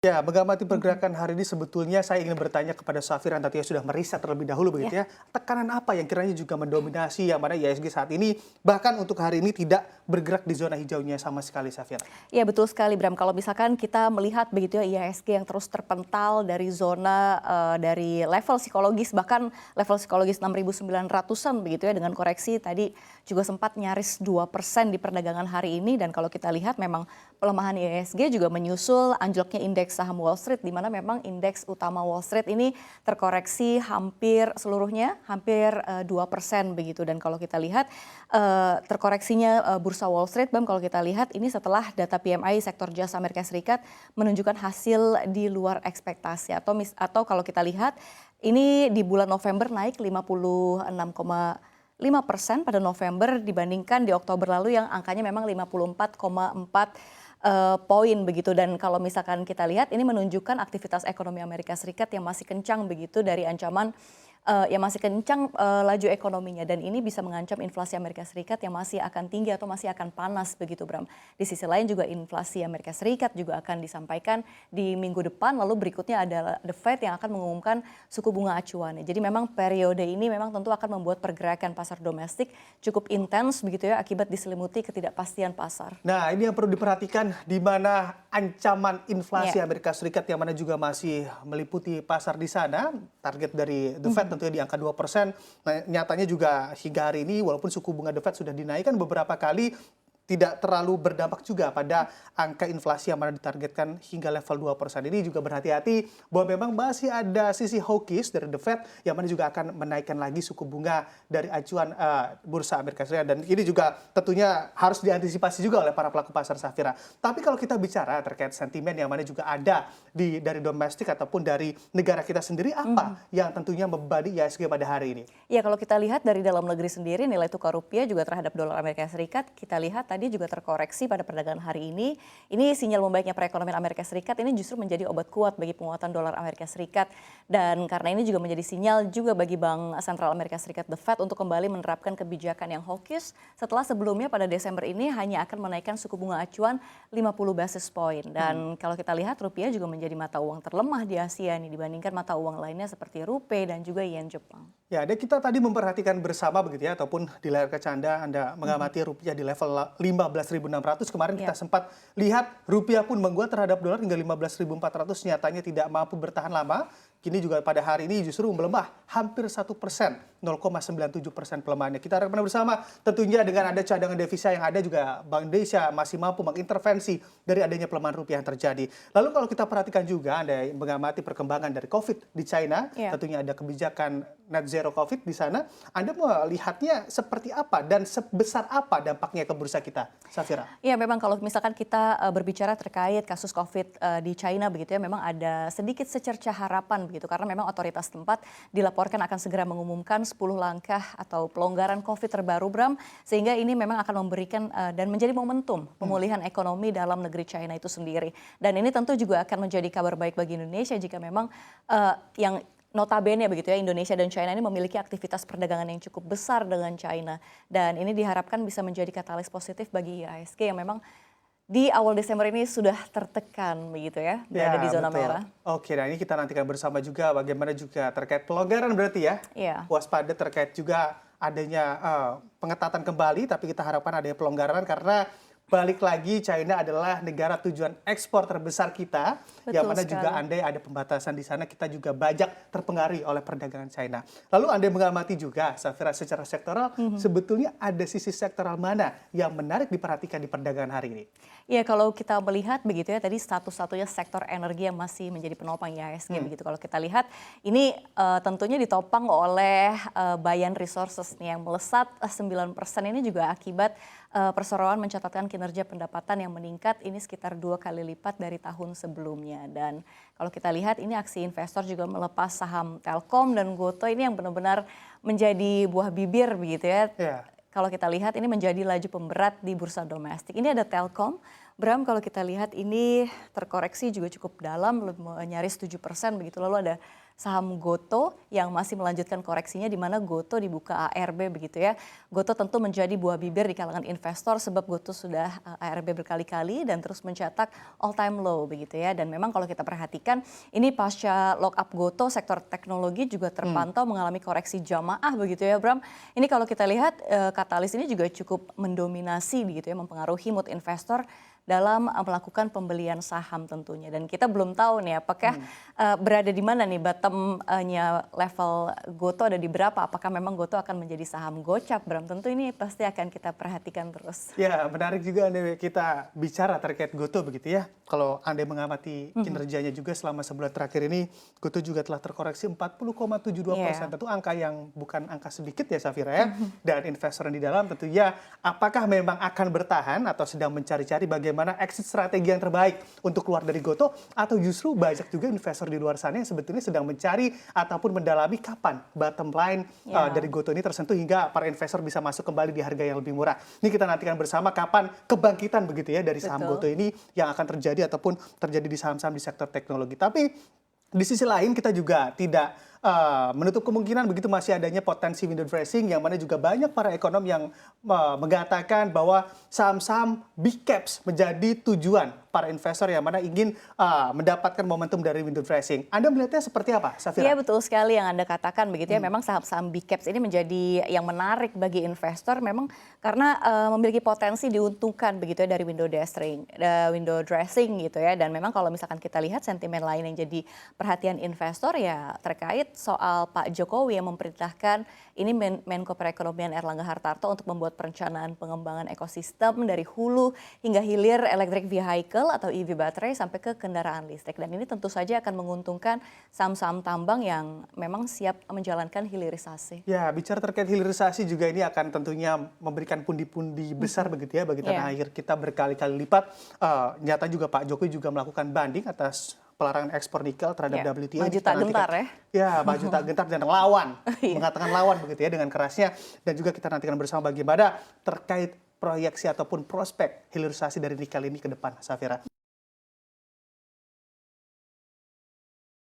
Ya, mengamati pergerakan hari ini sebetulnya saya ingin bertanya kepada Safira yang tentunya sudah meriset terlebih dahulu begitu ya. Tekanan apa yang kiranya juga mendominasi yang mana IHSG saat ini bahkan untuk hari ini tidak bergerak di zona hijaunya sama sekali, Safira? Ya betul sekali Bram, kalau misalkan kita melihat begitu ya IHSG yang terus terpental dari zona dari level psikologis bahkan level psikologis 6.900-an begitu ya dengan koreksi tadi juga sempat nyaris 2% di perdagangan hari ini dan kalau kita lihat memang pelemahan IHSG juga menyusul anjloknya indeks saham Wall Street di mana memang indeks utama Wall Street ini terkoreksi hampir seluruhnya hampir 2% begitu dan kalau kita lihat terkoreksinya bursa Wall Street Bam kalau kita lihat ini setelah data PMI sektor jasa Amerika Serikat menunjukkan hasil di luar ekspektasi atau kalau kita lihat ini di bulan November naik 56,5% pada November dibandingkan di Oktober lalu yang angkanya memang 54,4 poin begitu dan kalau misalkan kita lihat ini menunjukkan aktivitas ekonomi Amerika Serikat yang masih kencang begitu dari ancaman yang masih kencang laju ekonominya dan ini bisa mengancam inflasi Amerika Serikat yang masih akan tinggi atau masih akan panas begitu Bram. Di sisi lain juga inflasi Amerika Serikat juga akan disampaikan di minggu depan lalu berikutnya ada The Fed yang akan mengumumkan suku bunga acuannya. Jadi memang periode ini memang tentu akan membuat pergerakan pasar domestik cukup intens begitu ya akibat diselimuti ketidakpastian pasar. Nah, ini yang perlu diperhatikan di mana ancaman inflasi Amerika Serikat yang mana juga masih meliputi pasar di sana. Target dari The Fed tentunya di angka 2%. Nah, nyatanya juga hingga hari ini walaupun suku bunga The Fed sudah dinaikkan beberapa kali tidak terlalu berdampak juga pada angka inflasi yang mana ditargetkan hingga level 2%. Ini juga berhati-hati bahwa memang masih ada sisi hawkish dari The Fed yang mana juga akan menaikkan lagi suku bunga dari acuan bursa Amerika Serikat. Dan ini juga tentunya harus diantisipasi juga oleh para pelaku pasar, Safira. Tapi kalau kita bicara terkait sentimen yang mana juga ada dari domestik ataupun dari negara kita sendiri, apa yang tentunya membebani IHSG pada hari ini? Ya kalau kita lihat dari dalam negeri sendiri nilai tukar rupiah juga terhadap dolar Amerika Serikat kita lihat tadi juga terkoreksi pada perdagangan hari ini. Ini sinyal membaiknya perekonomian Amerika Serikat ini justru menjadi obat kuat bagi penguatan dolar Amerika Serikat. Dan karena ini juga menjadi sinyal juga bagi Bank Sentral Amerika Serikat The Fed untuk kembali menerapkan kebijakan yang hawkish setelah sebelumnya pada Desember ini hanya akan menaikkan suku bunga acuan 50 basis point. Dan kalau kita lihat rupiah juga menjadi mata uang terlemah di Asia nih dibandingkan mata uang lainnya seperti rupiah dan juga yen Jepang. Ya, dan kita tadi memperhatikan bersama begitu ya, ataupun di layar kaca Anda mengamati rupiah di level 15.600. Kemarin kita sempat lihat rupiah pun menguat terhadap dolar hingga 15.400, nyatanya tidak mampu bertahan lama. Kini juga pada hari ini justru melemah hampir 1%, 0,97% pelemahannya. Kita harapkan bersama tentunya dengan ada cadangan devisa yang ada juga Bank Indonesia masih mampu mengintervensi dari adanya pelemahan rupiah yang terjadi. Lalu kalau kita perhatikan juga Anda mengamati perkembangan dari COVID di China, tentunya ada kebijakan net zero COVID di sana. Anda melihatnya seperti apa dan sebesar apa dampaknya ke bursa kita, Safira? Ya memang kalau misalkan kita berbicara terkait kasus COVID di China begitu ya memang ada sedikit secercah harapan begitu karena memang otoritas tempat dilaporkan akan segera mengumumkan 10 langkah atau pelonggaran COVID terbaru Bram sehingga ini memang akan memberikan dan menjadi momentum pemulihan ekonomi dalam negeri China itu sendiri dan ini tentu juga akan menjadi kabar baik bagi Indonesia jika memang yang notabene begitu ya Indonesia dan China ini memiliki aktivitas perdagangan yang cukup besar dengan China dan ini diharapkan bisa menjadi katalis positif bagi IHSG yang memang di awal Desember ini sudah tertekan begitu ya berada di zona merah. Oke, nah ini kita nantikan bersama juga bagaimana juga terkait pelonggaran berarti ya. Waspada terkait juga adanya pengetatan kembali tapi kita harapkan adanya pelonggaran karena balik lagi China adalah negara tujuan ekspor terbesar kita. Betul yang mana sekali. juga andai ada pembatasan di sana kita juga banyak terpengaruhi oleh perdagangan China. Lalu Anda mengamati juga Safira secara sektoral sebetulnya ada sisi sektoral mana yang menarik diperhatikan di perdagangan hari ini? Ya kalau kita melihat begitu ya tadi satu-satunya sektor energi yang masih menjadi penopang IHSG begitu. Kalau kita lihat ini tentunya ditopang oleh Bayan Resources nih yang melesat 9% ini juga akibat perseroan mencatatkan kinerja pendapatan yang meningkat ini sekitar 2 kali lipat dari tahun sebelumnya. Dan kalau kita lihat ini aksi investor juga melepas saham Telkom dan Gotoh ini yang benar-benar menjadi buah bibir begitu ya. Kalau kita lihat ini menjadi laju pemberat di bursa domestik. Ini ada Telkom, Bram, kalau kita lihat ini terkoreksi juga cukup dalam, nyaris 7% begitu. Lalu ada saham Goto yang masih melanjutkan koreksinya, di mana Goto dibuka ARB begitu ya. Goto tentu menjadi buah bibir di kalangan investor sebab Goto sudah ARB berkali-kali dan terus mencetak all time low begitu ya. Dan memang kalau kita perhatikan ini pasca lock up Goto, sektor teknologi juga terpantau mengalami koreksi jamaah begitu ya Bram. Ini kalau kita lihat katalis ini juga cukup mendominasi begitu ya, mempengaruhi mood investor dalam melakukan pembelian saham tentunya. Dan kita belum tahu nih apakah berada di mana nih bottomnya level Goto ada di berapa. Apakah memang Goto akan menjadi saham gocap, Bram? Tentu ini pasti akan kita perhatikan terus. Ya, menarik juga nih kita bicara terkait Goto begitu ya. Kalau Anda mengamati kinerjanya juga selama sebulan terakhir ini, Goto juga telah terkoreksi 40,72%. Tentu angka yang bukan angka sedikit ya Safira ya. Dan investor yang di dalam tentunya apakah memang akan bertahan atau sedang mencari-cari bagaimana exit strategi yang terbaik untuk keluar dari Goto, atau justru banyak juga investor di luar sana yang sebetulnya sedang mencari ataupun mendalami kapan bottom line dari Goto ini tersentuh hingga para investor bisa masuk kembali di harga yang lebih murah. Ini kita nantikan bersama kapan kebangkitan begitu ya dari saham Goto ini yang akan terjadi ataupun terjadi di saham-saham di sektor teknologi. Tapi di sisi lain kita juga tidak menutup kemungkinan begitu masih adanya potensi window dressing, yang mana juga banyak para ekonom yang mengatakan bahwa saham-saham big caps menjadi tujuan para investor yang mana ingin mendapatkan momentum dari window dressing. Anda melihatnya seperti apa, Safira? Iya, betul sekali yang Anda katakan begitu ya. Memang saham-saham big caps ini menjadi yang menarik bagi investor memang karena memiliki potensi diuntungkan begitu ya dari window dressing gitu ya. Dan memang kalau misalkan kita lihat sentimen lain yang jadi perhatian investor ya terkait soal Pak Jokowi yang memerintahkan ini Menko Perekonomian Erlangga Hartarto untuk membuat perencanaan pengembangan ekosistem dari hulu hingga hilir electric vehicle atau EV baterai sampai ke kendaraan listrik. Dan ini tentu saja akan menguntungkan saham-saham tambang yang memang siap menjalankan hilirisasi. Ya, bicara terkait hilirisasi juga ini akan tentunya memberikan pundi-pundi besar begitu ya bagi tanah air kita berkali-kali lipat. Nyata juga Pak Jokowi juga melakukan banding atas pelarangan ekspor nikel terhadap WTO. Maju tak gentar ya. Ya, maju tak gentar dan lawan. Mengatakan lawan begitu ya dengan kerasnya. Dan juga kita nantikan bersama bagaimana terkait proyeksi ataupun prospek hilirisasi dari nikel ini ke depan, Safira.